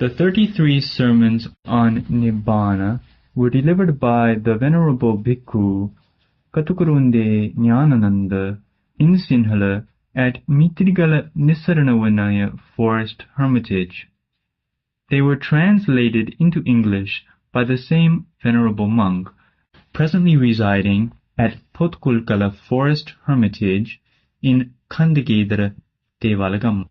The 33 sermons on Nibbāna were delivered by the Venerable Bhikkhu Kaṭukurunde Ñāṇananda in Sinhala at Mitrigala Nissaranavanaya Forest Hermitage. They were translated into English by the same Venerable monk, presently residing at Potkulkala Forest Hermitage in Kandagedara, Devalagam.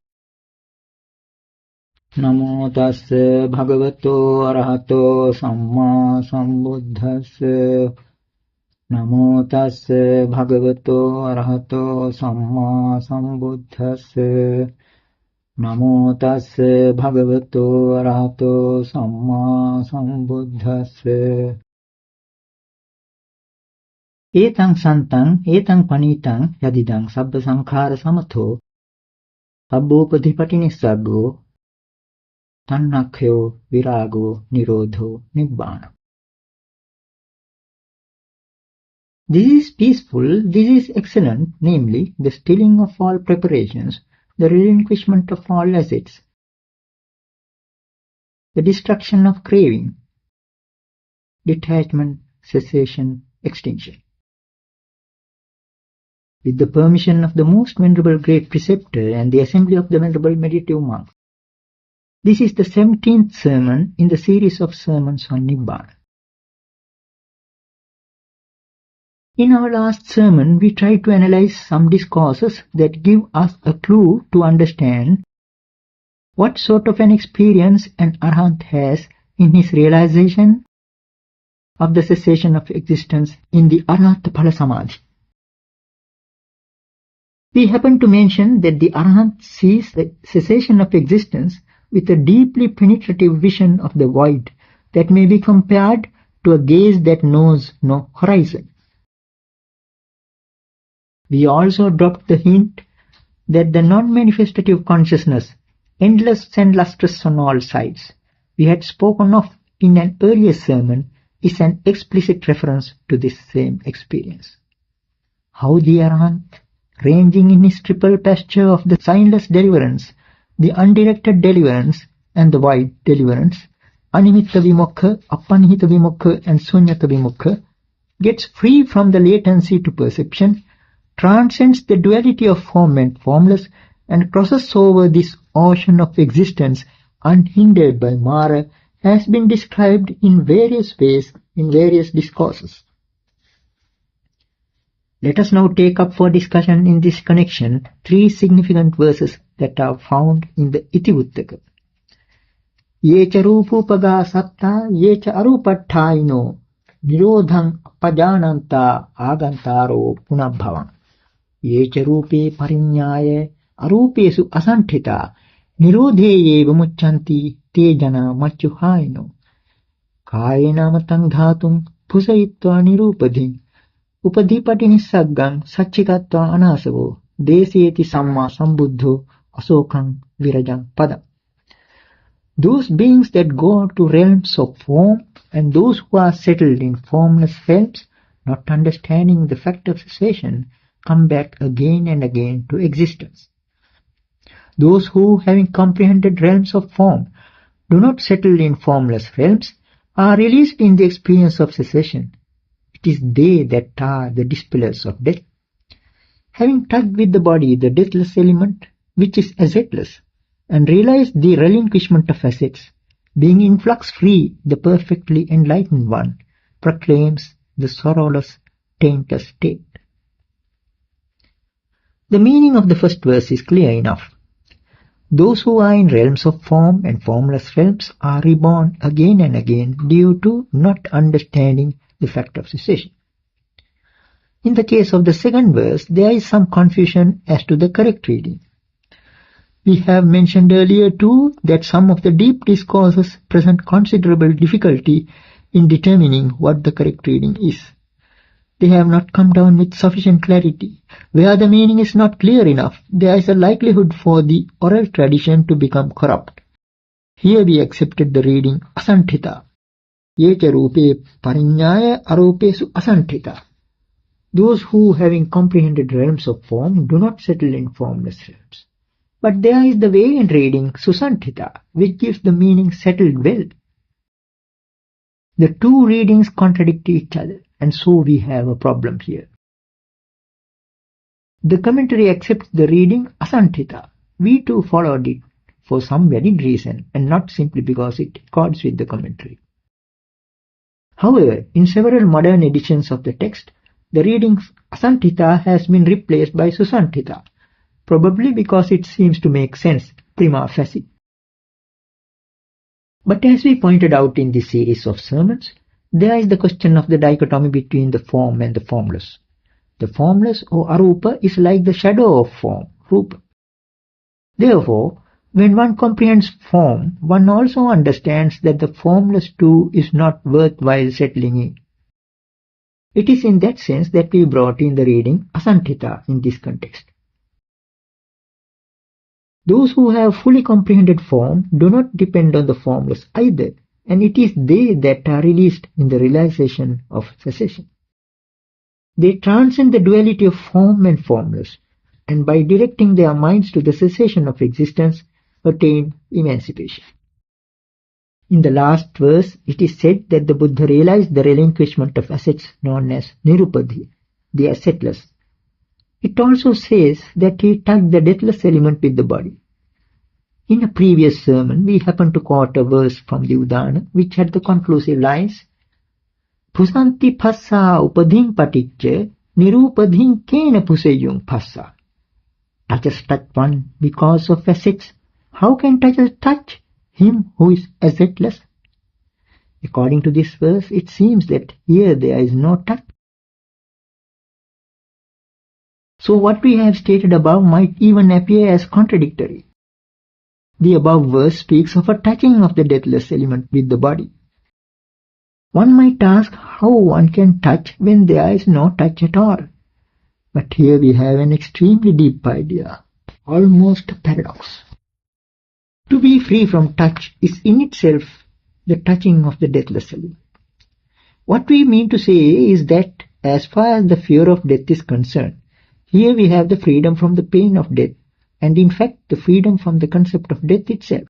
Namo tassa bhagavato arahato samma sambuddhassa. Namo tassa bhagavato arahato samma sambuddhassa. Namo tassa bhagavato arahato samma sambuddhassa. Etang santang etang panitang yadidang sabba sankhara samatho sabbopatipatinissago Tannakkhyo virago nirodho Nibbāna. This is peaceful, this is excellent, namely the stilling of all preparations, the relinquishment of all assets, the destruction of craving, detachment, cessation, extinction. With the permission of the most venerable great preceptor and the assembly of the venerable meditative monks, this is the 17th sermon in the series of sermons on Nibbāna. In our last sermon, we tried to analyze some discourses that give us a clue to understand what sort of an experience an arhat has in his realization of the cessation of existence in the Arahata Phala Samadhi. We happen to mention that the arhat sees the cessation of existence with a deeply penetrative vision of the void that may be compared to a gaze that knows no horizon. We also dropped the hint that the non-manifestative consciousness, endless and lustrous on all sides, we had spoken of in an earlier sermon, is an explicit reference to this same experience. How the arhat, ranging in his triple pasture of the signless deliverance, the undirected deliverance and the void deliverance, animitta vimokha, apanihita vimokha and sunyata vimokha, gets free from the latency to perception, transcends the duality of form and formless, and crosses over this ocean of existence unhindered by Mara, has been described in various ways in various discourses. Let us now take up for discussion in this connection 3 significant verses that are found in the Itivuttaka. Yecha rupupaga satta yecha arupatthaino nirodhang apajananta agantaro punabhavam. Yecha rupe parinyaya arupesu asantita nirodheye vimucchanti te jana machuhaino. Kayena matang dhatum pusayitva nirupadhim upadhipatinissaggam sachikatva anasavo deseti samma sambuddho asokang virajang padam. Those beings that go to realms of form and those who are settled in formless realms, not understanding the fact of cessation, come back again and again to existence. Those who, having comprehended realms of form, do not settle in formless realms, are released in the experience of cessation. It is they that are the dispellers of death. Having touched with the body the deathless element, which is assetless, and realized the relinquishment of assets, being in flux free, the perfectly enlightened one proclaims the sorrowless, taintless state. The meaning of the first verse is clear enough. Those who are in realms of form and formless realms are reborn again and again due to not understanding the fact of cessation. In the case of the second verse, there is some confusion as to the correct reading. We have mentioned earlier too that some of the deep discourses present considerable difficulty in determining what the correct reading is. They have not come down with sufficient clarity. Where the meaning is not clear enough, there is a likelihood for the oral tradition to become corrupt. Here we accepted the reading asantita. Yecha rupe parinyaya arupesu asantita. Those who, having comprehended realms of form, do not settle in formless realms. But there is the way in reading Susantita, which gives the meaning settled well. The two readings contradict each other, and so we have a problem here. The commentary accepts the reading Asantita. We too followed it for some valid reason, and not simply because it accords with the commentary. However, in several modern editions of the text, the reading Asantita has been replaced by Susantita, probably because it seems to make sense prima facie. But as we pointed out in this series of sermons, there is the question of the dichotomy between the form and the formless. The formless, or arupa, is like the shadow of form, rupa. Therefore, when one comprehends form, one also understands that the formless too is not worthwhile settling in. It is in that sense that we brought in the reading Asantita in this context. Those who have fully comprehended form do not depend on the formless either, and it is they that are released in the realization of cessation. They transcend the duality of form and formless, and by directing their minds to the cessation of existence, attain emancipation. In the last verse, it is said that the Buddha realized the relinquishment of assets known as nirupadhi, the assetless. It also says that he touched the deathless element with the body. In a previous sermon, we happened to quote a verse from the Nibbāna, which had the conclusive lines, Pusanti phassa upadhim paticca, nirupadhim kena puseyung phassa. Touches touch one because of assets. How can touches touch him who is assetless? According to this verse, it seems that here there is no touch. So what we have stated above might even appear as contradictory. The above verse speaks of a touching of the deathless element with the body. One might ask how one can touch when there is no touch at all. But here we have an extremely deep idea, almost a paradox. To be free from touch is in itself the touching of the deathless element. What we mean to say is that as far as the fear of death is concerned, here we have the freedom from the pain of death, and in fact the freedom from the concept of death itself.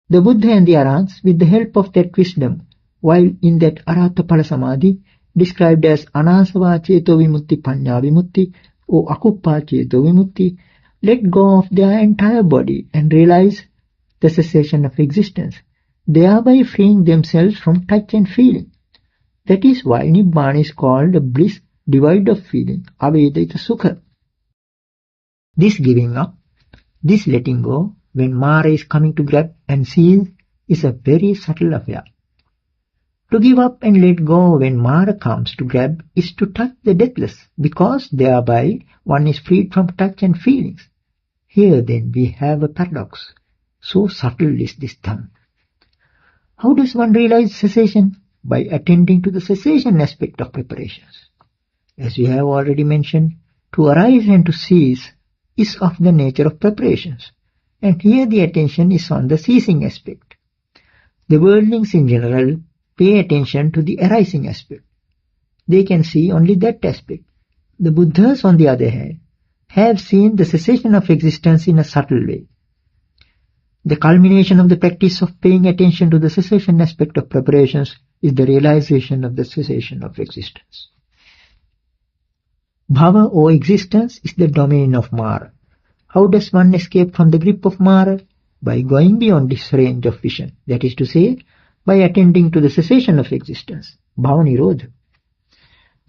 The Buddha and the Arahants, with the help of that wisdom, while in that Arahata Phala Samadhi, described as Anasava Cheto Vimutti Panya Vimutti or Akuppa Cheto Vimutti, let go of their entire body and realize the cessation of existence, thereby freeing themselves from touch and feeling. That is why Nibbāna is called a bliss devoid of feeling, avedita sukha. This giving up, this letting go, when Mara is coming to grab and seize, is a very subtle affair. To give up and let go when Mara comes to grab is to touch the deathless, because thereby one is freed from touch and feelings. Here then we have a paradox. So subtle is this thumb. How does one realize cessation? By attending to the cessation aspect of preparations. As we have already mentioned, to arise and to cease is of the nature of preparations, and here the attention is on the ceasing aspect. The worldlings in general pay attention to the arising aspect. They can see only that aspect. The Buddhas, on the other hand, have seen the cessation of existence in a subtle way. The culmination of the practice of paying attention to the cessation aspect of preparations is the realization of the cessation of existence. Bhava or existence is the domain of Mara. How does one escape from the grip of Mara? By going beyond this range of vision, that is to say, by attending to the cessation of existence, Bhava Nirodha.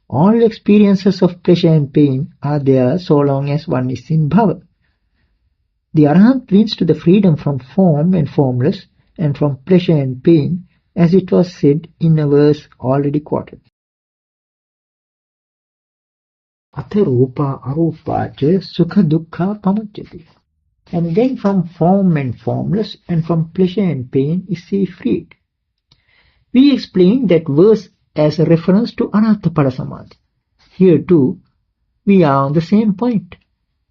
All experiences of pleasure and pain are there so long as one is in Bhava. The Arahant wins to the freedom from form and formless, and from pleasure and pain, as it was said in a verse already quoted. Atha rupa arupa ca sukha dukkha pamucchati. And then from form and formless, and from pleasure and pain is he freed. We explained that verse as a reference to Arahata Phala Samadhi. Here too, we are on the same point.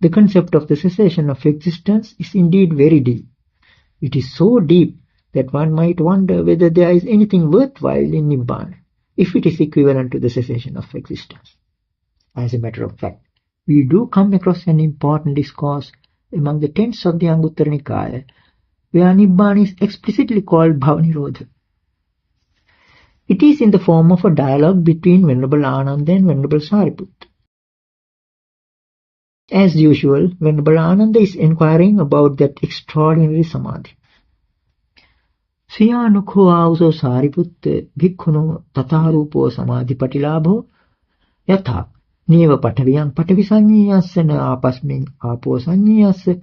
The concept of the cessation of existence is indeed very deep. It is so deep that one might wonder whether there is anything worthwhile in Nibbāna, if it is equivalent to the cessation of existence. As a matter of fact, we do come across an important discourse among the texts of the Anguttara Nikaya, where Nibbāna is explicitly called Bhavanirodha. It is in the form of a dialogue between Venerable Ānanda and Venerable Sariputta. As usual, Venerable Ānanda is inquiring about that extraordinary samadhi. Siyanukho auso Sariputta bhikkhuno tatharupo samadhi patilabho yatha neva pataviyang patavisanyiyassa na apasmin apo sanyiyassa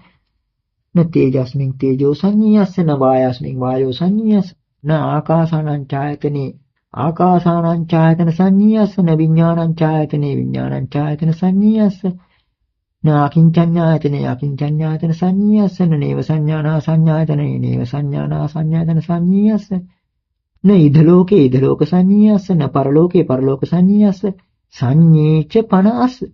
na tejasmin tejo sanyiyassa na vayasmin vayo sanyiyassa na akasanan chayatane akasanan chayatana sanyiyassa na viññāṇaṃ chayatane viññāṇaṃ chayatana sanyiyassa na akinchanyāyatane akinchanyāyatana sanyiyassa na neva sanyāna sanyāyatane neva sanyāna sanyāyatana sanyiyassa na idhaloke idhaloka sanyiyassa na paraloke paraloka sanyiyassa sanyecha panasa.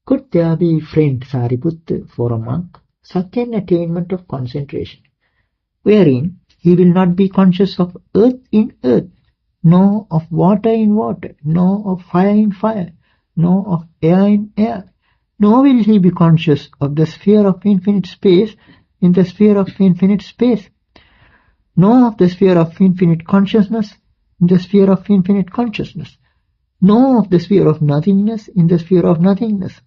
Could there be, friend Sariputta, for a monk such an attainment of concentration, wherein he will not be conscious of earth in earth, nor of water in water, nor of fire in fire, nor of air in air, nor will he be conscious of the sphere of infinite space in the sphere of infinite space, nor of the sphere of infinite consciousness in the sphere of infinite consciousness, nor of the sphere of nothingness in the sphere of nothingness,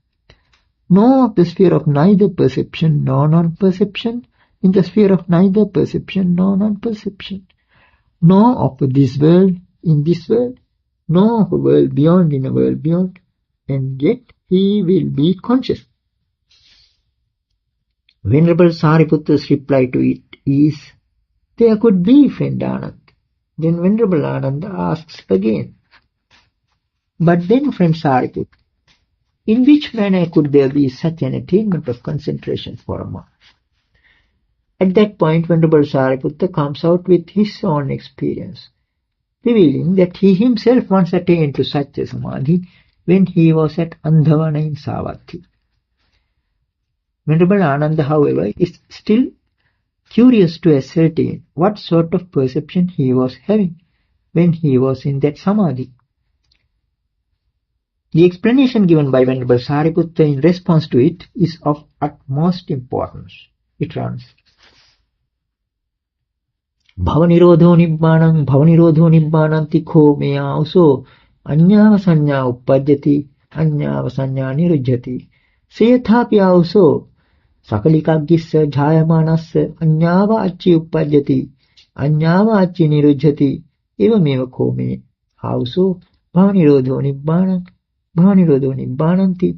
nor of the sphere of neither perception nor non-perception in the sphere of neither perception nor non-perception, nor of this world in this world, nor of a world beyond in a world beyond, and yet he will be conscious. Venerable Sariputta's reply to it is, there could be, friend Anand. Then Venerable Ānanda asks again, but then, friend Sariputta, in which manner could there be such an attainment of concentration for a monk? At that point, Venerable Sariputta comes out with his own experience, revealing that he himself once attained to such a samadhi when he was at Andhavana in Savatthi. Venerable Ānanda, however, is still curious to ascertain what sort of perception he was having when he was in that samadhi. The explanation given by Venerable Sariputta in response to it is of utmost importance. It runs, Bhavanirodho nibbānanti kho meya uso anyāva saññā uppajjati anyāva saññā nirujjati seyathapi auso sakalikaggissa jhāyamanassa anyāva acci uppajjati anyāva acci nirujjati evameva kho me auso bhavanirodho nibbānanti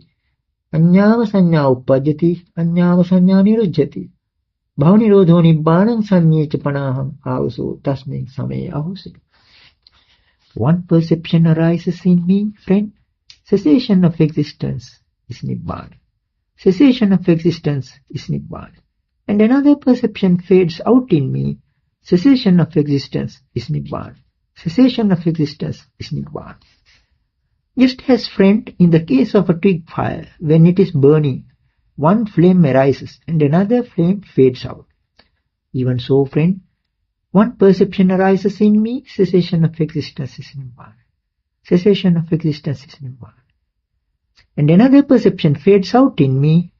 anyāva saññā uppajjati anyāva saññā nirujjati bhavanirodho nibbānaṃ saññeca panāhaṃ auso tasmiṃ same ahuse. One perception arises in me, friend. Cessation of existence is Nibbāna. Cessation of existence is Nibbāna. And another perception fades out in me. Cessation of existence is Nibbāna. Cessation of existence is Nibbāna. Just as, friend, in the case of a twig fire, when it is burning, one flame arises and another flame fades out. Even so, friend, one perception arises in me, cessation of existence is Nibbāna. Cessation of existence is Nibbāna. And another perception fades out in me,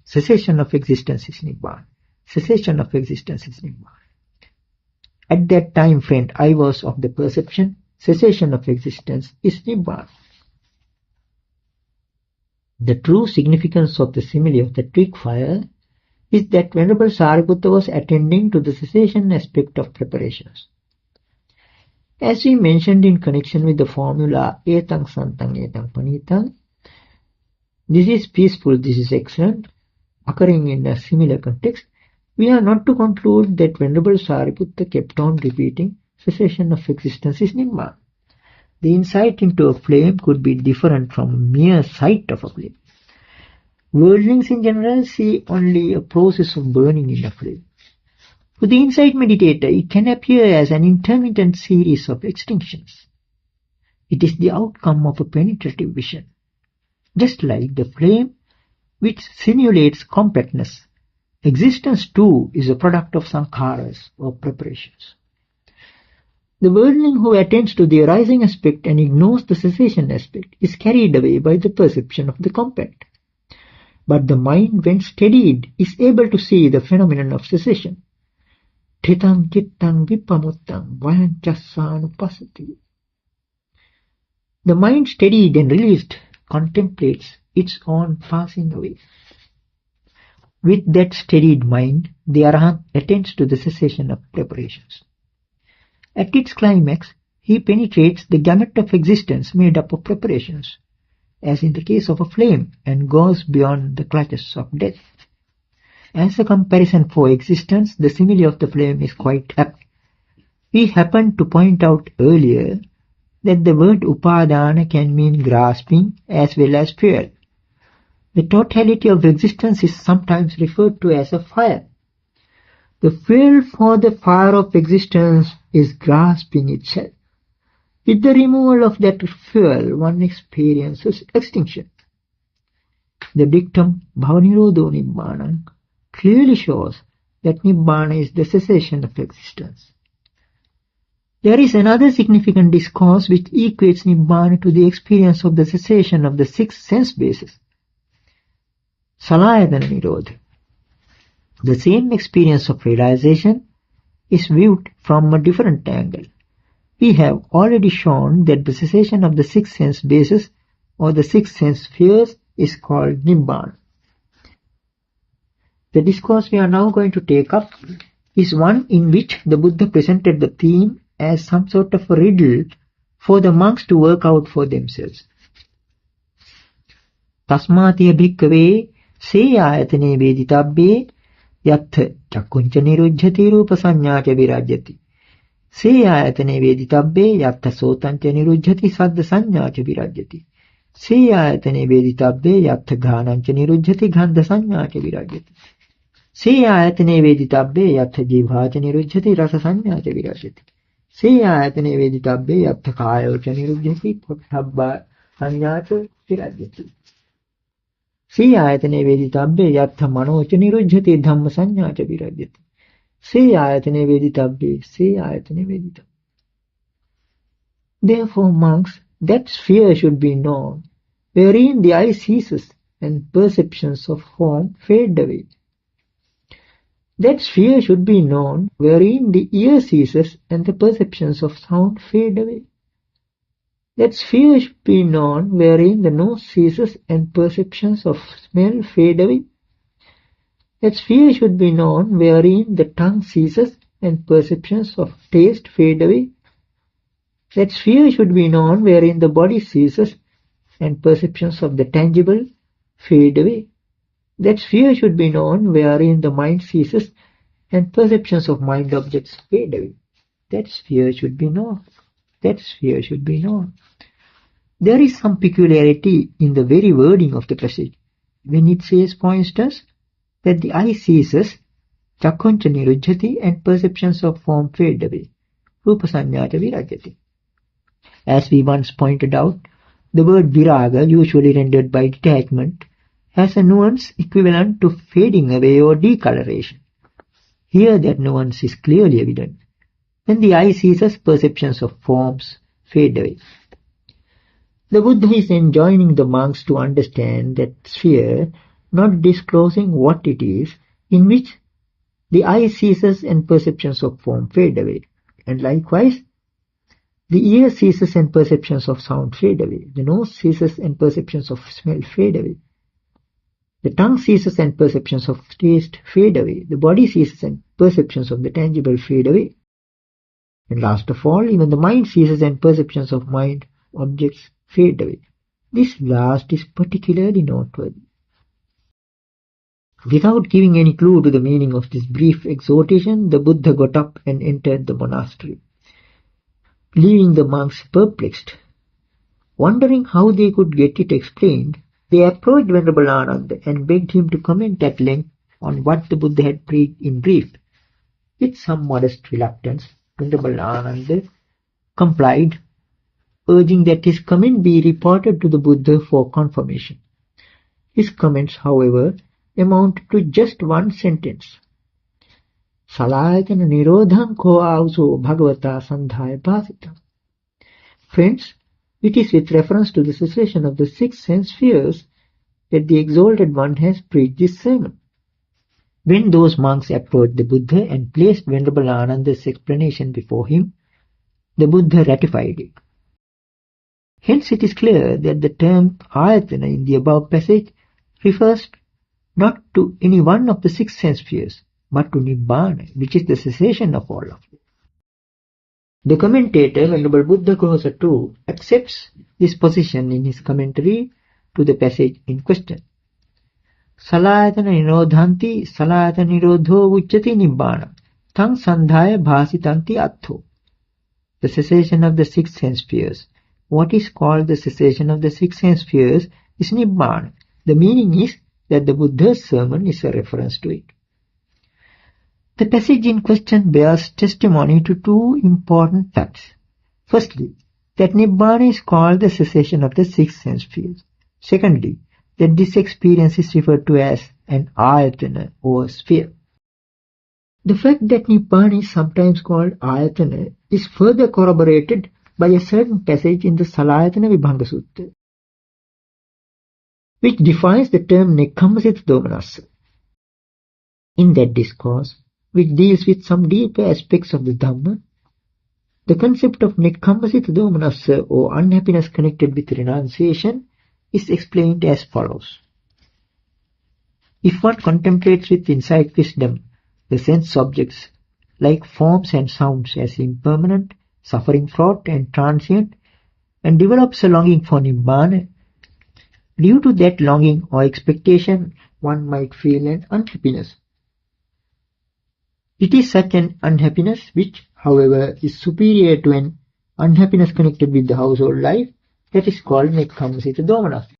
cessation of existence is Nibbāna. Cessation of existence is Nibbāna. At that time, friend, I was of the perception, cessation of existence is Nibbāna. The true significance of the simile of the twig fire is that Venerable Sariputta was attending to the cessation aspect of preparations. As we mentioned in connection with the formula etang santang etang panitang, this is peaceful, this is excellent, occurring in a similar context, we are not to conclude that Venerable Sariputta kept on repeating cessation of existence is Nibbāna. The insight into a flame could be different from mere sight of a flame. Worldlings in general see only a process of burning in a flame. To the insight meditator, it can appear as an intermittent series of extinctions. It is the outcome of a penetrative vision. Just like the flame which simulates compactness, existence too is a product of sankharas or preparations. The worldling who attends to the arising aspect and ignores the cessation aspect is carried away by the perception of the compact. but the mind, when steadied, is able to see the phenomenon of cessation. Thitam cittang vipamuttam vayanchasanupasati. The mind steadied and released contemplates its own passing away. With that steadied mind, the Arahant attains to the cessation of preparations. At its climax, he penetrates the gamut of existence made up of preparations, as in the case of a flame, and goes beyond the clutches of death. As a comparison for existence, the simile of the flame is quite apt. We happened to point out earlier that the word upadana can mean grasping as well as fuel. The totality of existence is sometimes referred to as a fire. The fuel for the fire of existence is grasping itself. With the removal of that fuel, one experiences extinction. The dictum bhavanirodho Nibbāna clearly shows that Nibbāna is the cessation of existence. There is another significant discourse which equates Nibbāna to the experience of the cessation of the 6 sense bases. Salayatana Nirodha. The same experience of realization is viewed from a different angle. We have already shown that the cessation of the 6 sense bases or the 6 sense spheres is called Nibbāna. The discourse we are now going to take up is one in which the Buddha presented the theme as some sort of a riddle for the monks to work out for themselves. Tasmātiya bhikkhave se ayatane veditabbe yattha cakkunca nirujjhati rupa saññāca virajyati. Se ayatane veditabbe yattha sotanca nirujjhati saddha saññāca virajyati. Se ayatane veditabbe yattha ghānanca nirujjhati gandha saññāca virajyati. Se ayatane veditabbe yattha jivhāca nirujjhati rasa saññāca virajyati. Se ayatane veditabbe yattha kāyoca nirujjhati pottabba saññāca virajyati. Se ayatane veditabbe yattha manoca nirujjhati dhamma saññāca virajyati. Se ayatane veditabbe, se ayatane veditabbe. Therefore, monks, that sphere should be known, wherein the eye ceases and perceptions of form fade away. That sphere should be known, wherein the ear ceases and the perceptions of sound fade away. That sphere should be known, wherein the nose ceases and perceptions of smell fade away. That sphere should be known, wherein the tongue ceases and perceptions of taste fade away. That sphere should be known, wherein the body ceases and perceptions of the tangible fade away. That sphere should be known, wherein the mind ceases and perceptions of mind objects fade away. That sphere should be known. That sphere should be known. There is some peculiarity in the very wording of the passage. When it says, for instance, that the eye ceases, cakkunca nirujjhati, and perceptions of form fade away, rupa saññāca virajyati. As we once pointed out, the word viraga, usually rendered by detachment, has a nuance equivalent to fading away or decoloration. Here that nuance is clearly evident. When the eye ceases, perceptions of forms fade away. The Buddha is enjoining the monks to understand that sphere, not disclosing what it is, in which the eye ceases and perceptions of form fade away. And likewise, the ear ceases and perceptions of sound fade away. The nose ceases and perceptions of smell fade away. The tongue ceases and perceptions of taste fade away. The body ceases and perceptions of the tangible fade away. And last of all, even the mind ceases and perceptions of mind objects fade away. This last is particularly noteworthy. Without giving any clue to the meaning of this brief exhortation, the Buddha got up and entered the monastery, leaving the monks perplexed. Wondering how they could get it explained, they approached Venerable Ñāṇananda and begged him to comment at length on what the Buddha had preached in brief. With some modest reluctance, Venerable Ñāṇananda complied, urging that his comment be reported to the Buddha for confirmation. His comments, however, amounted to just one sentence. Salayatana nirodham ko auso bhagavata sandhaya bhasita. Friends, it is with reference to the cessation of the 6 sense spheres that the Exalted One has preached this sermon. When those monks approached the Buddha and placed Venerable Ñāṇananda's explanation before him, the Buddha ratified it. Hence it is clear that the term ayatana in the above passage refers not to any one of the 6 sense spheres, but to Nibbāna, which is the cessation of all of them. The commentator, Venerable Buddha Ghosa too, accepts this position in his commentary to the passage in question. Salayatana nirodhanti salayatana nirodho uchyati nibbāna tang sandhaya bhasitanti attho. The cessation of the 6 sense spheres. What is called the cessation of the 6 sense spheres is Nibbāna. The meaning is that the Buddha's sermon is a reference to it. The passage in question bears testimony to 2 important facts. Firstly, that Nibbāna is called the cessation of the 6 sense spheres. Secondly, that this experience is referred to as an ayatana or sphere. The fact that Nibbāna is sometimes called ayatana is further corroborated by a certain passage in the Salayatana Vibhanga Sutta, which defines the term Nekkhammasita Domanassa. In that discourse, which deals with some deeper aspects of the Dhamma, the concept of Nekkhammasita Domanassa or unhappiness connected with renunciation is explained as follows. If one contemplates with insight wisdom the sense objects like forms and sounds as impermanent, suffering fraught and transient, and develops a longing for Nibbāna, due to that longing or expectation one might feel an unhappiness. It is such an unhappiness which, however, is superior to an unhappiness connected with the household life that is called Nekkhammasita Domanassa,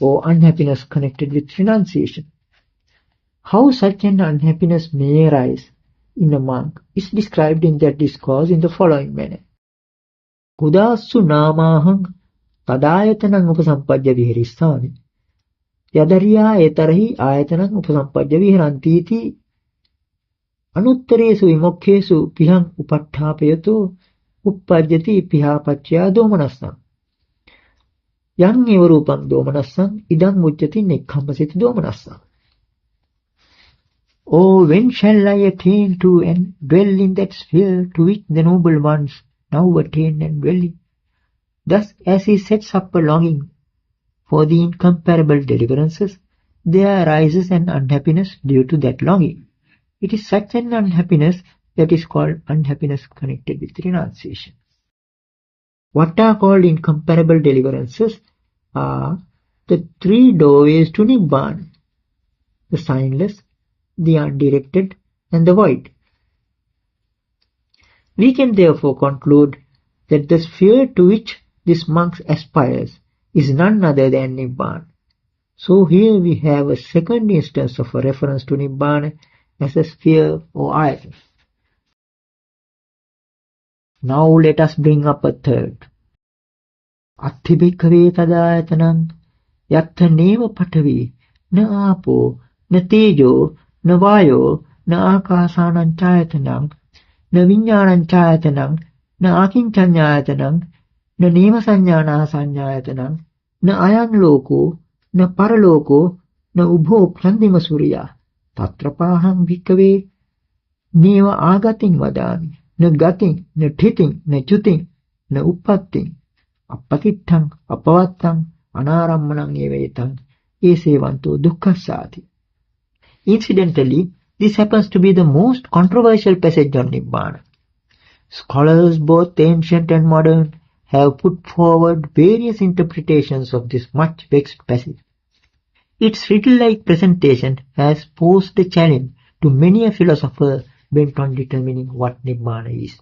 or unhappiness connected with renunciation. How such an unhappiness may arise in a monk is described in that discourse in the following manner. Kudasu namahang tadayatanang upasampajya viharissani yadariya etarahi ayatanang upasampajya viharantiti anutteresu vimokhesu pihang upatthapayato uppajyati pihapacchya domanassam yang eva rupam domanassam idam mujjati nekkhammasita domanassam. Oh, when shall I attain to and dwell in that sphere to which the noble ones now attain and dwell in? Thus, as he sets up a longing for the incomparable deliverances, there arises an unhappiness due to that longing. It is such an unhappiness that is called unhappiness connected with renunciation. What are called incomparable deliverances are the 3 doorways to Nibbāna: the signless, the undirected, and the void. We can therefore conclude that the sphere to which this monk aspires is none other than Nibbāna. So here we have a second instance of a reference to Nibbāna as a sphere or ayatana. Now let us bring up a third. Atthi bhikkave tadayatanam yattha neva patavi na apo na tejo na vayo na akasanan chayatanam na viññānaṁ chayatanam na akincaññāyatanam na neva saññāna saññāyatanam na ayan loko na paraloko na ubho plandima surya tatrapaham bhikkave neva agatin vadami na gatin na thitin na chutin na uppattin appatitthaṁ appavattaṁ anarammanam evetam esevanto dukkhasati. Incidentally, this happens to be the most controversial passage on Nibbāna. Scholars, both ancient and modern, have put forward various interpretations of this much vexed passage. Its riddle-like presentation has posed a challenge to many a philosopher bent on determining what Nibbāna is.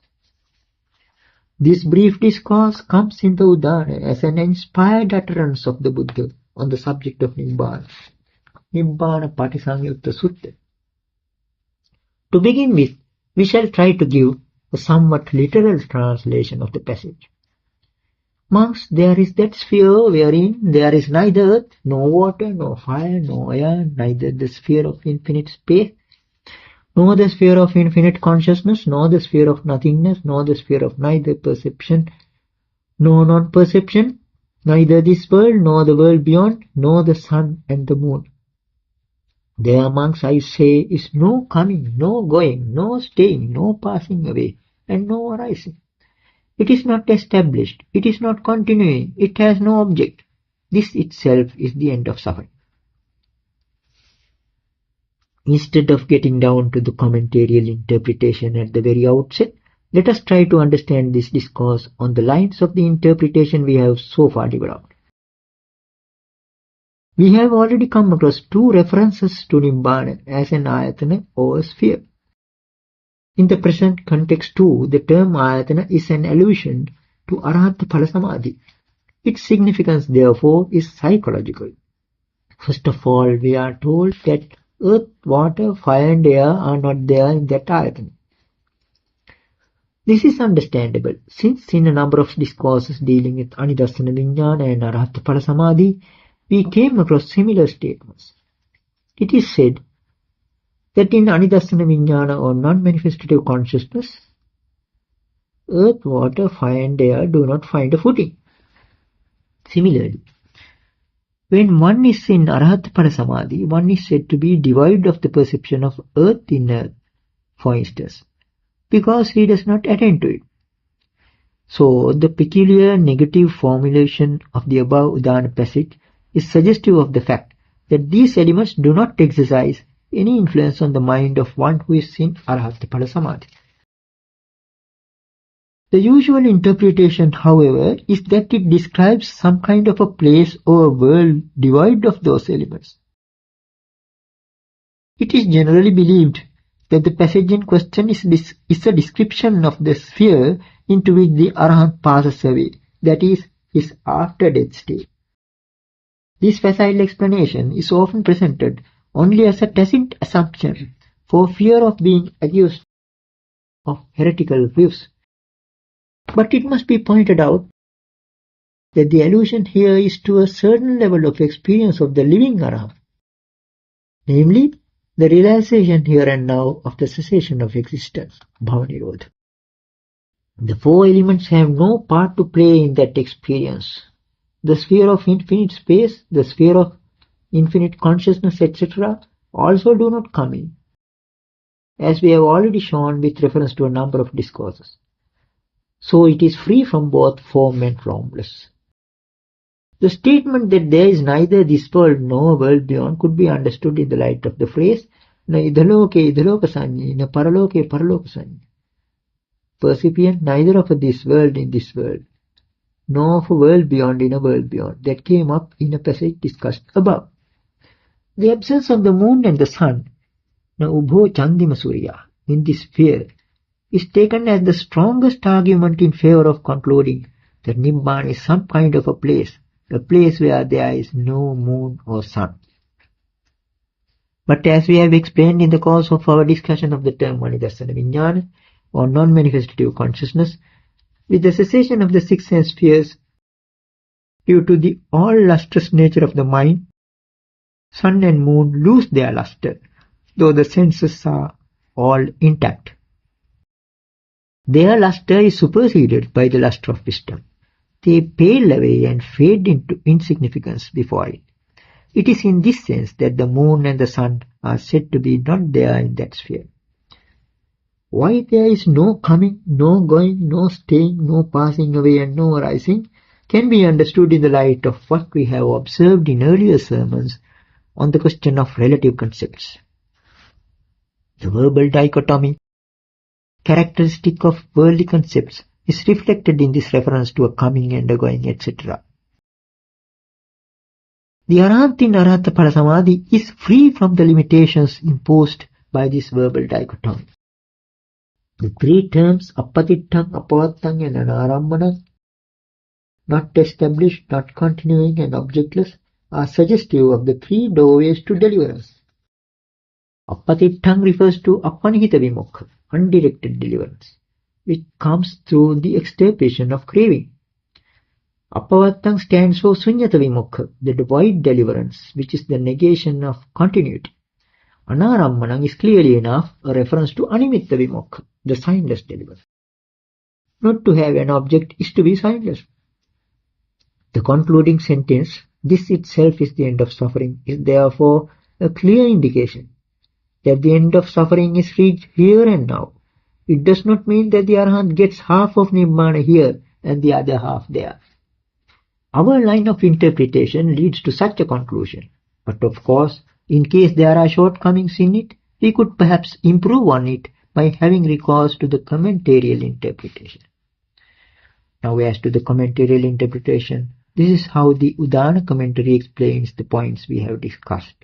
This brief discourse comes in the Udana as an inspired utterance of the Buddha on the subject of Nibbāna. Nibbāna Patisamyutta Sutta. To begin with, we shall try to give a somewhat literal translation of the passage. Monks, there is that sphere wherein there is neither earth, nor water, nor fire, nor air, neither the sphere of infinite space, nor the sphere of infinite consciousness, nor the sphere of nothingness, nor the sphere of neither perception, nor non-perception, neither this world nor the world beyond, nor the sun and the moon. There amongst, I say, is no coming, no going, no staying, no passing away, and no arising. It is not established, it is not continuing, it has no object. This itself is the end of suffering. Instead of getting down to the commentarial interpretation at the very outset, let us try to understand this discourse on the lines of the interpretation we have so far developed. We have already come across two references to Nibbāna as an ayatana or sphere. In the present context too, the term ayatana is an allusion to Arahata Phala Samadhi. Its significance therefore is psychological. First of all, we are told that earth, water, fire and air are not there in that ayatana. This is understandable, since in a number of discourses dealing with Anidassana Viññāna and Arahata Phala Samadhi, we came across similar statements. It is said that in Anidassana Viññāna or non-manifestative consciousness, earth, water, fire and air do not find a footing. Similarly, when one is in Arahata Phala Samadhi, one is said to be devoid of the perception of earth in earth, for instance, because he does not attend to it. So, the peculiar negative formulation of the above Udana passage is suggestive of the fact that these elements do not exercise any influence on the mind of one who is in Arahata Phala Samadhi. The usual interpretation, however, is that it describes some kind of a place or a world devoid of those elements. It is generally believed that the passage in question is a description of the sphere into which the Arahant passes away, that is, his after-death state. This facile explanation is often presented only as a tacit assumption for fear of being accused of heretical views. But it must be pointed out that the allusion here is to a certain level of experience of the living Arahant, namely the realization here and now of the cessation of existence, bhava-nirodha. The four elements have no part to play in that experience. The sphere of infinite space, the sphere of infinite consciousness, etc. also do not come in, as we have already shown with reference to a number of discourses. So it is free from both form and formless. The statement that there is neither this world nor a world beyond could be understood in the light of the phrase na idhaloke idhaloka sanye, na paraloke paraloka sanye. Percipient neither of this world in this world, nor of a world beyond in a world beyond, that came up in a passage discussed above. The absence of the moon and the sun, na ubho chandima surya, in this sphere, is taken as the strongest argument in favor of concluding that Nibbāna is some kind of a place where there is no moon or sun. But as we have explained in the course of our discussion of the term Anidassana Viññāna or non-manifestative consciousness, with the cessation of the six sense spheres, due to the all-lustrous nature of the mind, sun and moon lose their luster, though the senses are all intact. Their luster is superseded by the luster of wisdom. They pale away and fade into insignificance before it. It is in this sense that the moon and the sun are said to be not there in that sphere. Why there is no coming, no going, no staying, no passing away and no arising can be understood in the light of what we have observed in earlier sermons on the question of relative concepts. The verbal dichotomy, characteristic of worldly concepts, is reflected in this reference to a coming and a going, etc. The Arahant in Arahata Phala Samadhi is free from the limitations imposed by this verbal dichotomy. The three terms appatiṭṭhaṃ, apavattaṃ and anārammanaṃ, not established, not continuing and objectless, are suggestive of the three doorways to deliverance. Appatiṭṭhaṃ refers to apanihita vimukha, undirected deliverance, which comes through the extirpation of craving. Apavattaṃ stands for suññata vimukha, the void deliverance, which is the negation of continuity. Anārammanaṃ is clearly enough a reference to animitta vimukha, the signless deliverance. Not to have an object is to be signless. The concluding sentence, "This itself is the end of suffering," is therefore a clear indication that the end of suffering is reached here and now. It does not mean that the Arahant gets half of Nibbāna here and the other half there. Our line of interpretation leads to such a conclusion. But of course, in case there are shortcomings in it, we could perhaps improve on it by having recourse to the commentarial interpretation. Now as to the commentarial interpretation, this is how the Udāna commentary explains the points we have discussed.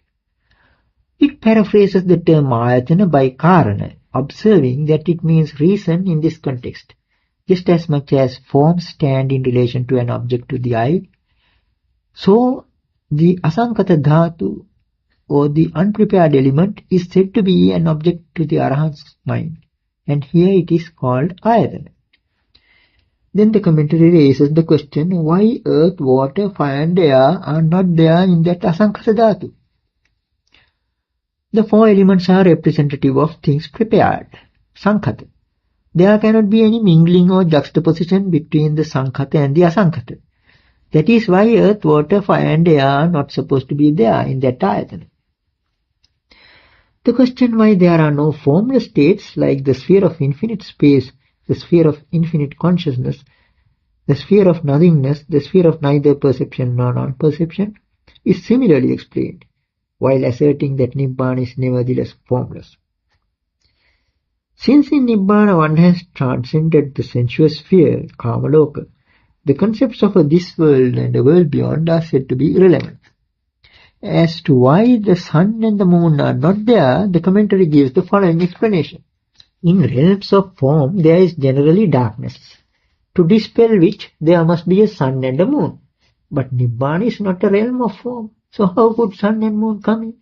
It paraphrases the term ayatana by karana, observing that it means reason in this context, just as much as forms stand in relation to an object to the eye. So the asankata dhatu, or the unprepared element, is said to be an object to the Arahant's mind, and here it is called ayatana. Then the commentary raises the question, why earth, water, fire and air are not there in that asankata dhatu? The four elements are representative of things prepared, sankhata. There cannot be any mingling or juxtaposition between the sankhata and the asankhata. That is why earth, water, fire and air are not supposed to be there in that ayatana. The question why there are no formless states like the sphere of infinite space, the sphere of infinite consciousness, the sphere of nothingness, the sphere of neither perception nor non-perception, is similarly explained, while asserting that Nibbāna is nevertheless formless. Since in Nibbāna one has transcended the sensuous sphere, Kamaloka, the concepts of this world and a world beyond are said to be irrelevant. As to why the sun and the moon are not there, the commentary gives the following explanation. In realms of form, there is generally darkness, to dispel which there must be a sun and a moon. But Nibbāna is not a realm of form, so how could sun and moon come in?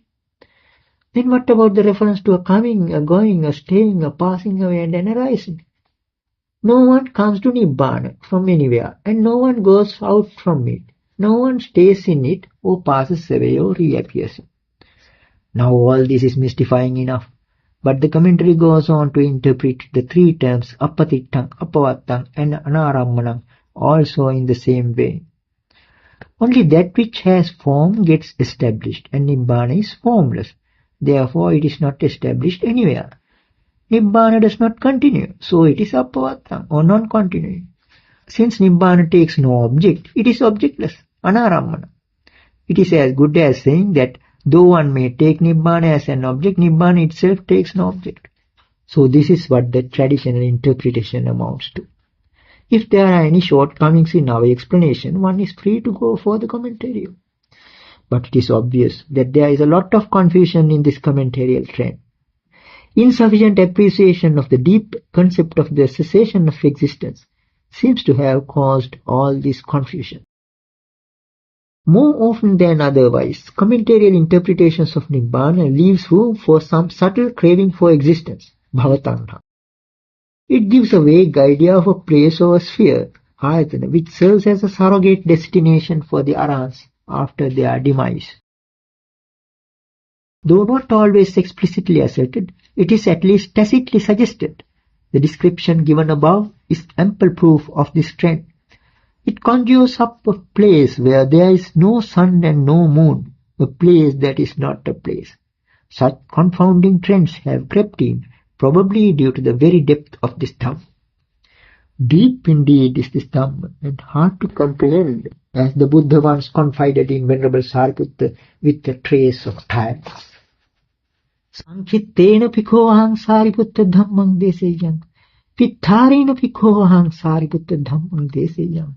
Then what about the reference to a coming, a going, a staying, a passing away and an arising? No one comes to Nibbāna from anywhere, and no one goes out from it. No one stays in it, or passes away, or reappears. Now all this is mystifying enough, but the commentary goes on to interpret the three terms apatittang, apavattang and anarammanam also in the same way. Only that which has form gets established, and Nibbāna is formless. Therefore it is not established anywhere. Nibbāna does not continue, so it is apavattang or non-continuing. Since Nibbāna takes no object, it is objectless, anarammana. It is as good as saying that though one may take Nibbāna as an object, Nibbāna itself takes no object. So this is what the traditional interpretation amounts to. If there are any shortcomings in our explanation, one is free to go for the commentarial. But it is obvious that there is a lot of confusion in this commentarial trend. Insufficient appreciation of the deep concept of the cessation of existence seems to have caused all this confusion. More often than otherwise, commentarial interpretations of Nibbāna leaves room for some subtle craving for existence, bhavatanha. It gives a vague idea of a place or a sphere, ayatana, which serves as a surrogate destination for the arahants after their demise. Though not always explicitly asserted, it is at least tacitly suggested. The description given above is ample proof of this trend. It conjures up a place where there is no sun and no moon, a place that is not a place. Such confounding trends have crept in, probably due to the very depth of this Dhamma. Deep indeed is this Dhamma, and hard to comprehend, as the Buddha once confided in Venerable Sariputta with a trace of time. Sanchittena Bhikkho aham Sariputta dhammang deseyam. Vittharena Bhikkho aham Sariputta dhammang deseyam.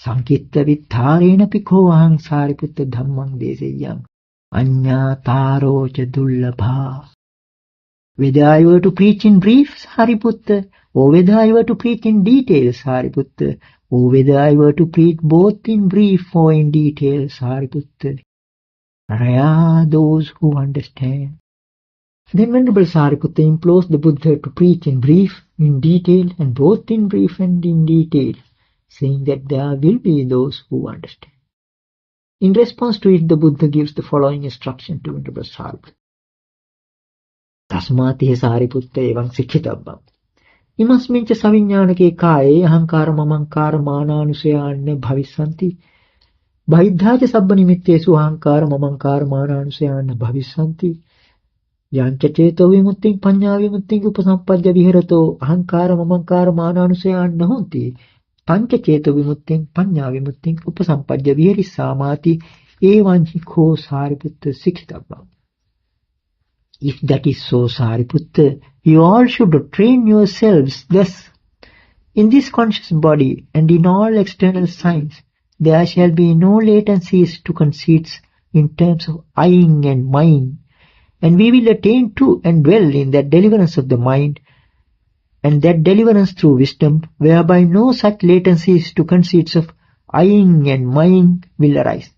Sankitta vittharena Bhikkho aham Sariputta dhammang deseyam. Anya taro ca dullabha. Whether I were to preach in brief, Sariputta, or whether I were to preach in detail, Sariputta, or whether I were to preach both in brief or in detail, Sariputta, rare those who understand. Then Venerable Sariputta implores the Buddha to preach in brief, in detail, and both in brief and in detail, saying that there will be those who understand. In response to it, the Buddha gives the following instruction to Venerable Sariputta. Tasmatihe Sariputta evang sikhitabam. Imasmincha saviññānake kāye ahankāra mamankāra mānānusayanna bhavisanti Bahiddhaja sabba nimittesu ahankara mamankara mananusayana bhavissanti. Yancha cheto vimutting panya vimutting upasampadya viharato ahankara mamankara mananusayana honti. Pancha cheto vimutting panya vimutting upasampadya viharissamati evanhi ko Sariputta sikshitabba. If that is so, Sariputta, you all should train yourselves thus. In this conscious body and in all external signs, there shall be no latencies to conceits in terms of eyeing and mind, and we will attain to and dwell in that deliverance of the mind, and that deliverance through wisdom, whereby no such latencies to conceits of eyeing and mind will arise.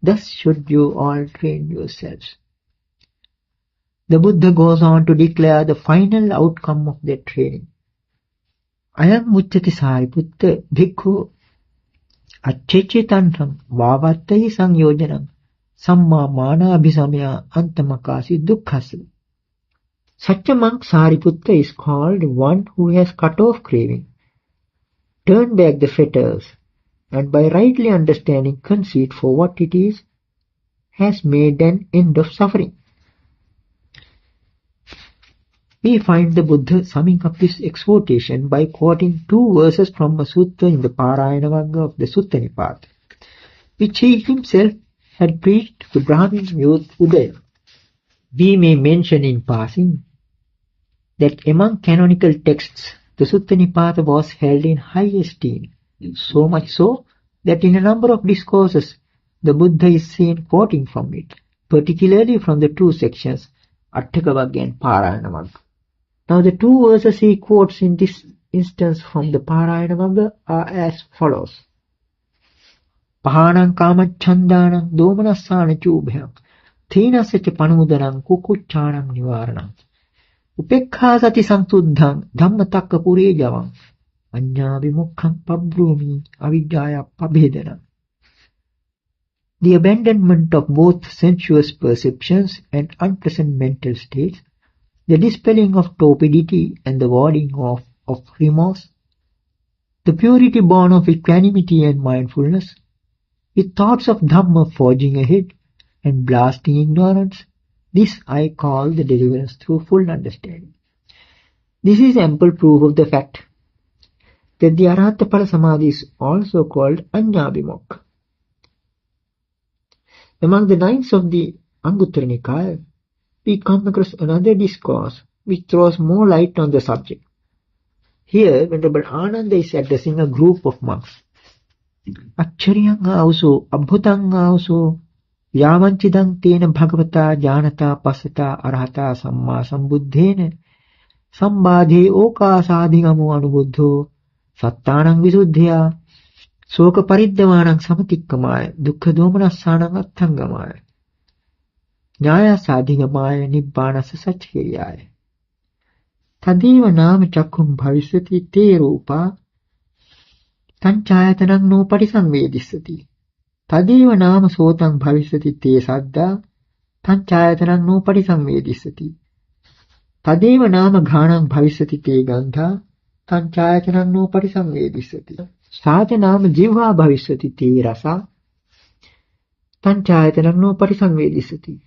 Thus should you all train yourselves. The Buddha goes on to declare the final outcome of their training. Ayam uccati Sariputta bhikkhu acchechitantam vavattayi sanyojanam samma mana abhisamya antamakasi dukkhasa. Such a monk, Sariputta, is called one who has cut off craving, turned back the fetters, and by rightly understanding conceit for what it is, has made an end of suffering. We find the Buddha summing up this exhortation by quoting two verses from a sutta in the Parayana Vagga of the Sutta Nibbāna, which he himself had preached to Brahmin youth Udaya. We may mention in passing that among canonical texts, the Sutta Nibbāna was held in high esteem, so much so that in a number of discourses the Buddha is seen quoting from it, particularly from the two sections, Atthaka Vagga and Parayana Vagga. Now the two verses he quotes in this instance from the Parayana Vagga are as follows. Pahanam kamachandanam domanasana chubhyam thinasacha panudaram kukuchanam nivaranam upekha sati santuddham dhammatakka pure javam anya vimukham pabrumi avidyaya pabhedanam. The abandonment of both sensuous perceptions and unpleasant mental states, the dispelling of torpidity and the warding off of remorse, the purity born of equanimity and mindfulness, with thoughts of Dhamma forging ahead and blasting ignorance, this I call the deliverance through full understanding. This is ample proof of the fact that the Arhatapala Samadhi is also called Anyabhimukha. Among the ninths of the Anguttara Nikaya, we come across another discourse which throws more light on the subject. Here, Venerable Ñāṇananda is addressing a group of monks. Accharyanga auso, abhutanga auso, yavanchidang tena bhagavata janata pasata arhata samma sambuddhena, sambadhe okasadhigamo anubuddho, sattanang visuddhya, soka pariddavanang samatikkamaya, dukkha domanassanang atthangamaya. Ñāya sadhigamaya Nibbānasa sachheyaya. Tadeva nama chakkhum bhavisati te rupa tanchayatanang no parisamvedissati. Tadeva nama sotang bhavisati te saddha tanchayatanang no parisamvedissati. Tadeva nama ghanang bhavisati te gandha tanchayatanang no parisamvedissati. Sāca nama jivha bhavisati te rasa tanchayatanang no parisamvedissati.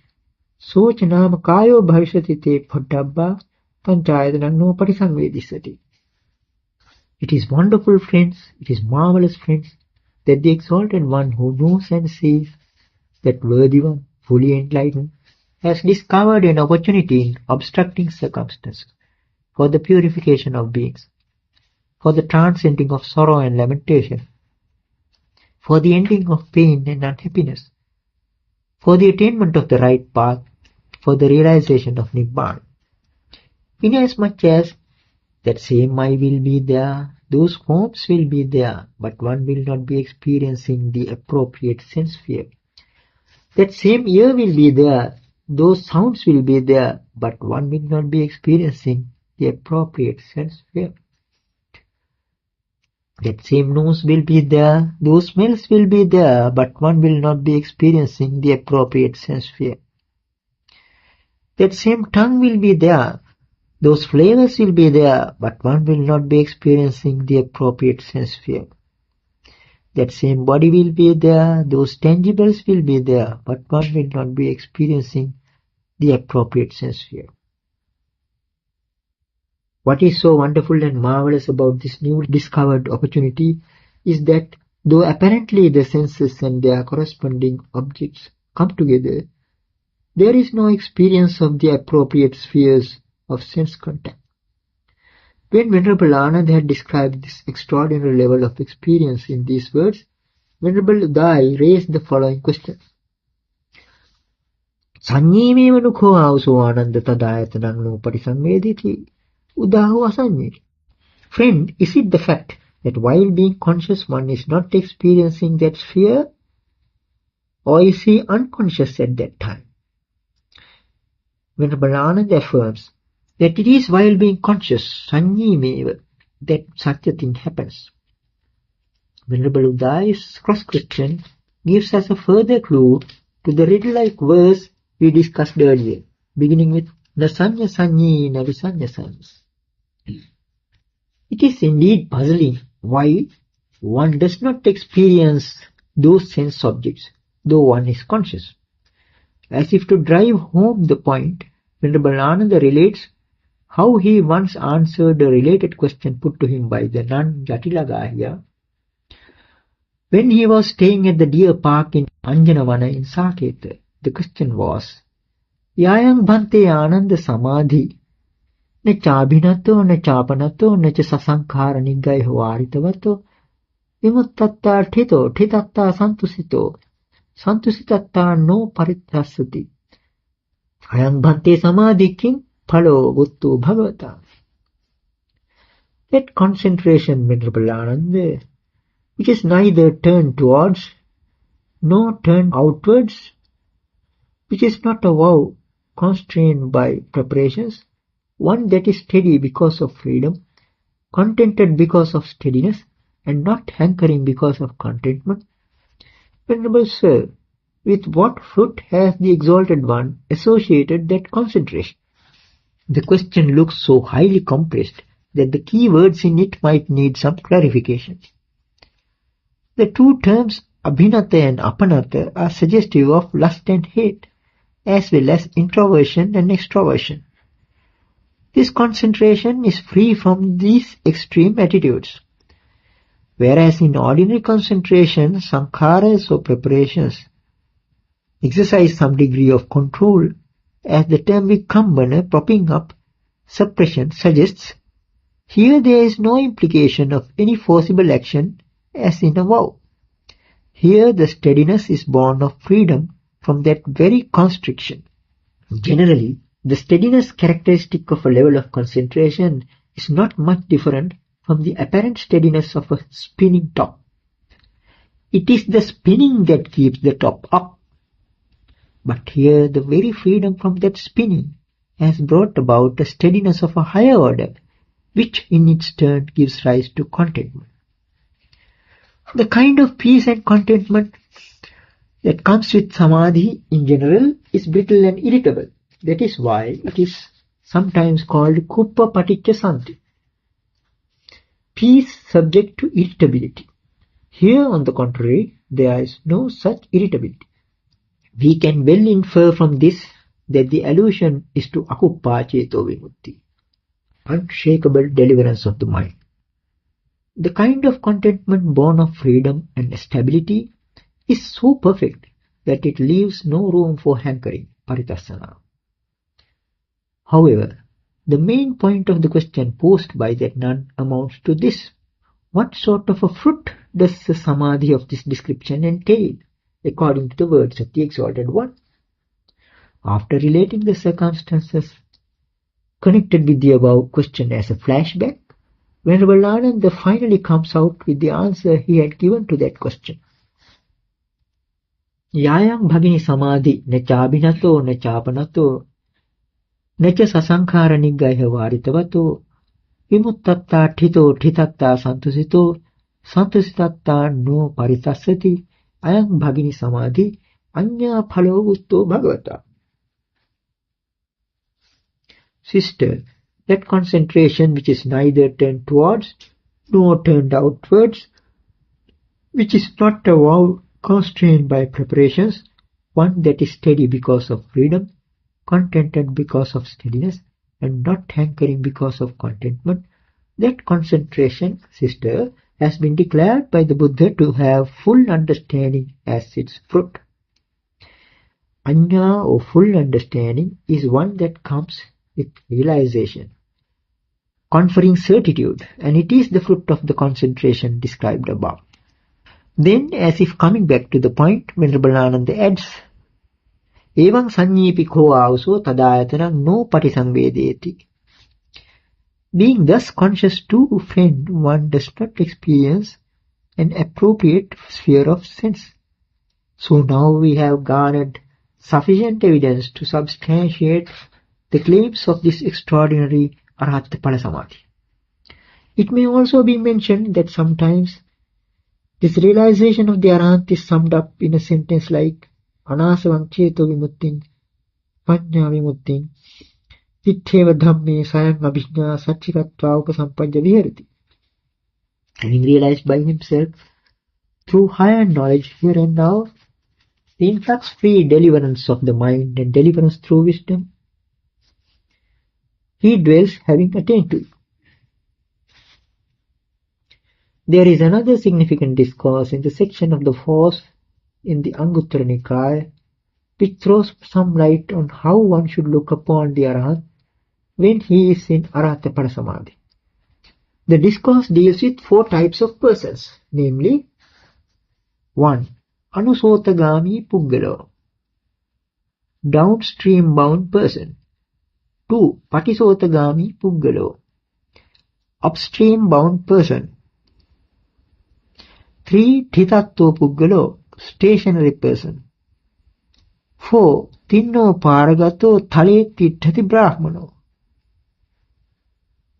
Socha nama kayo bhavisati te phaddabba tanchayatanang no parisamvedissati. It is wonderful, friends, it is marvelous, friends, that the exalted one who knows and sees, that worthy one, fully enlightened, has discovered an opportunity in obstructing circumstances for the purification of beings, for the transcending of sorrow and lamentation, for the ending of pain and unhappiness, for the attainment of the right path, for the realization of Nibbāna. Inasmuch as that same I will be there, those forms will be there, but one will not be experiencing the appropriate sense sphere. That same ear will be there, those sounds will be there, but one will not be experiencing the appropriate sense sphere. That same nose will be there, those smells will be there, but one will not be experiencing the appropriate sense sphere. That same tongue will be there, those flavors will be there, but one will not be experiencing the appropriate sense sphere. That same body will be there, those tangibles will be there, but one will not be experiencing the appropriate sense sphere. What is so wonderful and marvelous about this new discovered opportunity is that though apparently the senses and their corresponding objects come together, there is no experience of the appropriate spheres of sense contact. When Venerable Ānanda had described this extraordinary level of experience in these words, Venerable Udai raised the following question. Saññīmeva nukho āuso ānanda tadāyatanang no parisamvediti udaho asaññī. Friend, is it the fact that while being conscious one is not experiencing that sphere, or is he unconscious at that time? Venerable Ānanda affirms that it is while being conscious, saññīmeva, that such a thing happens. Venerable Udai's cross-question gives us a further clue to the riddle-like verse we discussed earlier, beginning with na sañña saññī na visañña saññas. It is indeed puzzling why one does not experience those sense objects, though one is conscious. As if to drive home the point, Venerable Ānanda relates how he once answered a related question put to him by the nun Jatilagāhiya when he was staying at the deer park in Anjanavana in Saketa. The question was, Yāyang bhante ānanda samadhi ne chābhinato ne chāpanato ne cha sasaṅkhāra niggaiho vāritavato vimuttattā thito thitattā santusito santusitattā no paritthasati ayang bhante samadhi kim phalo vuttu bhagavata. That concentration, Venerable Ānanda, which is neither turned towards nor turned outwards, which is not a vow constrained by preparations, one that is steady because of freedom, contented because of steadiness, and not hankering because of contentment. Venerable Sir, with what fruit has the Exalted One associated that concentration? The question looks so highly compressed that the key words in it might need some clarification. The two terms abhinata and apanata are suggestive of lust and hate, as well as introversion and extroversion. This concentration is free from these extreme attitudes. Whereas in ordinary concentration, sankharas or preparations exercise some degree of control, as the term vikambana, propping up, suppression, suggests, here there is no implication of any forcible action as in a vow. Here the steadiness is born of freedom from that very constriction. Generally, the steadiness characteristic of a level of concentration is not much different from the apparent steadiness of a spinning top. It is the spinning that keeps the top up. But here the very freedom from that spinning has brought about a steadiness of a higher order, which in its turn gives rise to contentment. The kind of peace and contentment that comes with samadhi in general is brittle and irritable. That is why it is sometimes called kuppa paticca santi, peace subject to irritability. Here, on the contrary, there is no such irritability. We can well infer from this that the allusion is to akuppa ceto vimutti, unshakable deliverance of the mind. The kind of contentment born of freedom and stability is so perfect that it leaves no room for hankering, paritassana. However, the main point of the question posed by that nun amounts to this: what sort of a fruit does the samadhi of this description entail, according to the words of the Exalted One? After relating the circumstances connected with the above question as a flashback, Venerable Ñāṇananda finally comes out with the answer he had given to that question. Yāyang bhagini samadhi ne chābhinato ne chāpanato ne ca sasaṅkhāra niggaiha vāritavato vimuttattā thito thitattā santusito santusitattā no paritassati ayang bhagini samadhi aññā phalo vutto bhagavata. Sister, that concentration which is neither turned towards nor turned outwards, which is not a vow constrained by preparations, one that is steady because of freedom, contented because of steadiness, and not hankering because of contentment. That concentration, sister, has been declared by the Buddha to have full understanding as its fruit. Anya, or full understanding, is one that comes with realization, conferring certitude, and it is the fruit of the concentration described above. Then, as if coming back to the point, Venerable Ñāṇananda adds, Evaṁ saññīpi ko āvaso tadāyatanam no patisangvedeti. Being thus conscious too, friend, one does not experience an appropriate sphere of sense. So now we have garnered sufficient evidence to substantiate the claims of this extraordinary Arahata Phala Samadhi. It may also be mentioned that sometimes this realization of the Arahant is summed up in a sentence like Anāsavam Cheto Vimuttiṃ Paññā Vimuttiṃ Vitteva Dhamme Sayam Abhiññā Satchikattva Upasampajja Viharati. Having realized by himself through higher knowledge here and now the influx-free deliverance of the mind and deliverance through wisdom, he dwells having attained to it. There is another significant discourse in the section of the Force in the Anguttara Nikaya which throws some light on how one should look upon the Arahant when he is in Arahata Phala Samadhi. The discourse deals with 4 types of persons, namely 1. Anusotagami Puggalo, downstream bound person. 2. Patisotagami Puggalo, upstream bound person. 3. Thitatto Puggalo, stationary person. 4. Tinno Paragato Thale Tiṭṭhati Brahmano,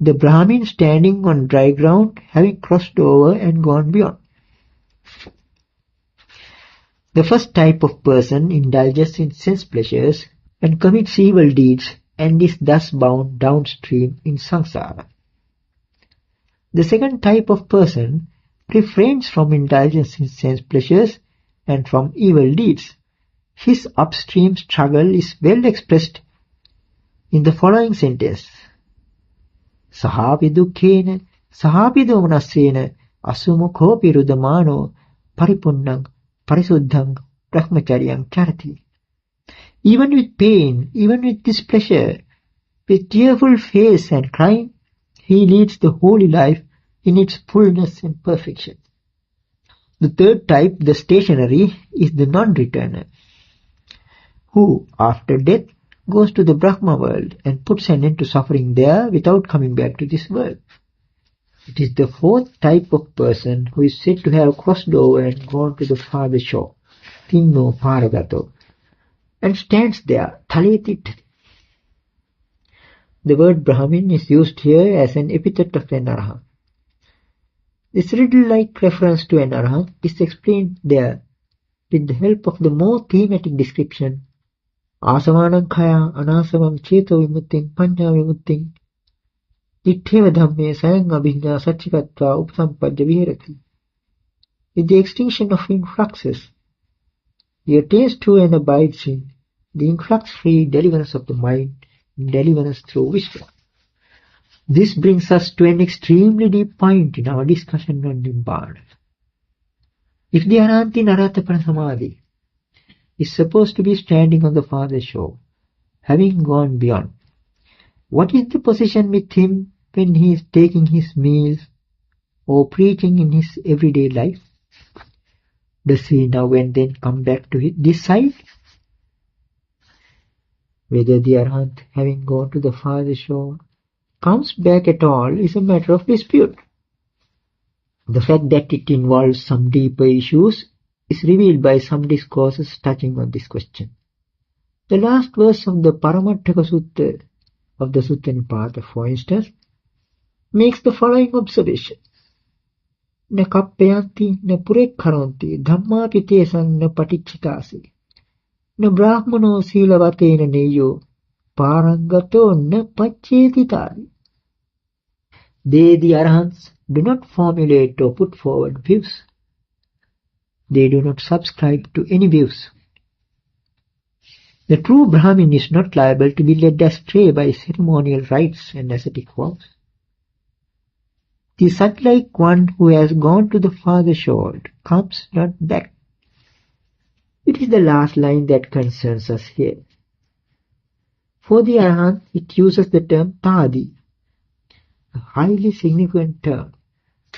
the Brahmin standing on dry ground, having crossed over and gone beyond. The first type of person indulges in sense pleasures and commits evil deeds and is thus bound downstream in samsara. The second type of person refrains from indulgence in sense pleasures and from evil deeds. His upstream struggle is well expressed in the following sentence. Sahapi dukkhena, sahapi domanasena, asumukhopi rudamano, paripunnam, parisuddham, brahmacharyam charati. Even with pain, even with displeasure, with tearful face and crying, he leads the holy life in its fullness and perfection. The third type, the stationary, is the non-returner, who, after death, goes to the Brahma world and puts an end to suffering there without coming back to this world. It is the fourth type of person who is said to have crossed over and gone to the farther shore, Tinno Paragato, and stands there, Thale Tiṭṭhati. The word Brahmin is used here as an epithet of an Arahant. This riddle-like reference to an Arahant is explained there with the help of the more thematic description Āsavanam Khaya Anāsavam Cheto Vimuttiṃ Paññā Vimuttiṃ Vitteva Dhamme Sayam Abhiññā Satchikattva Upasampajja Viharati. With the extinction of influxes, he attains to and abides in the influx-free deliverance of the mind, deliverance through wisdom. This brings us to an extremely deep point in our discussion on Nibbāna. If the Arahant in Arahata Phala Samadhi is supposed to be standing on the farther shore, having gone beyond, what is the position with him when he is taking his meals or preaching in his everyday life? Does he now and then come back to this side? Whether the Arahant, having gone to the farther shore, comes back at all is a matter of dispute. The fact that it involves some deeper issues is revealed by some discourses touching on this question. The last verse of the Paramattaka Sutta of the Sutta Nibbāna, for instance, makes the following observation. Na kappayanti na purekkaranti dhamma pitesang na patichitasi na brahmano silavatena neyo parangato na pachetitari. They, the Arahants, do not formulate or put forward views. They do not subscribe to any views. The true Brahmin is not liable to be led astray by ceremonial rites and ascetic vows. The such-like one who has gone to the farther shore comes not back. It is the last line that concerns us here. For the Arahant, it uses the term Tādi, a highly significant term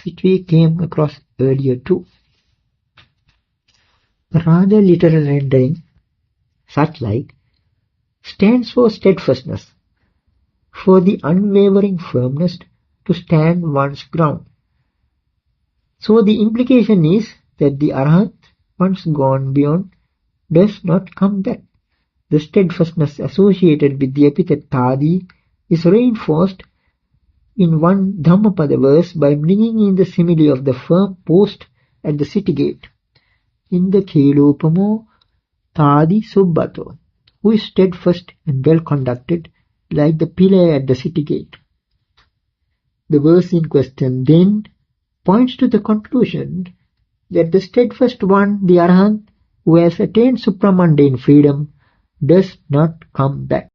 which we came across earlier too. A rather literal rendering, such like, stands for steadfastness, for the unwavering firmness to stand one's ground. So the implication is that the Arahant, once gone beyond, does not come back. The steadfastness associated with the epithet Tādi is reinforced in one Dhammapada verse by bringing in the simile of the firm post at the city gate. In the Khelopamo Tādi Subbato, who is steadfast and well conducted like the pillar at the city gate. The verse in question then points to the conclusion that the steadfast one, the Arahant, who has attained supramundane freedom, does not come back.